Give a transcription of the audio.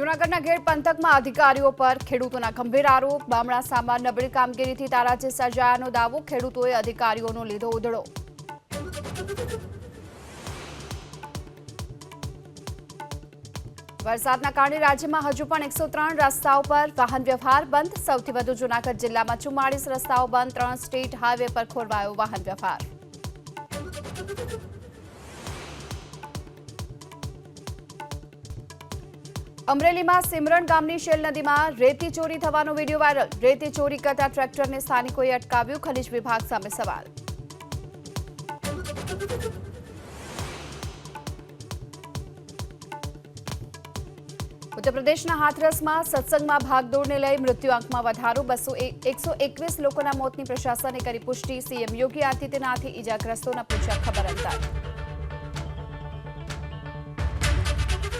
જૂનાગઢના ગેડ પંથકમાં અધિકારીઓ પર ખેડૂતોના ગંભીર આરોપ. બામણાસામાં નબળી કામગીરીથી તારાજી સર્જાયાનો દાવો. ખેડૂતોએ અધિકારીઓનો લીધો ઉધડો. વરસાદના કારણે રાજ્યમાં હજુ પણ 103 રસ્તાઓ પર વાહન વ્યવહાર બંધ. સૌથી વધુ જૂનાગઢ જિલ્લામાં 44 રસ્તાઓ બંધ. 3 સ્ટેટ હાઈવે પર ખોરવાયો વાહન વ્યવહાર. અમરેલીમાં સિમરણ ગામની શેલ નદીમાં રેતી ચોરી થવાનો વિડીયો વાયરલ. રેતી ચોરી કરતા ટ્રેક્ટરને સ્થાનિકોએ અટકાવ્યું. ખનીજ વિભાગ સામે સવાલ. ઉત્તર પ્રદેશના હાથરસમાં સત્સંગમાં ભાગદોડને લઈ મૃત્યુઆંકમાં વધારો. 121 લોકોના મોતની પ્રશાસને કરી પુષ્ટિ. સીએમ યોગી આદિત્યનાથે ઇજાગ્રસ્તોના પૂછ્યા ખબર અંતર.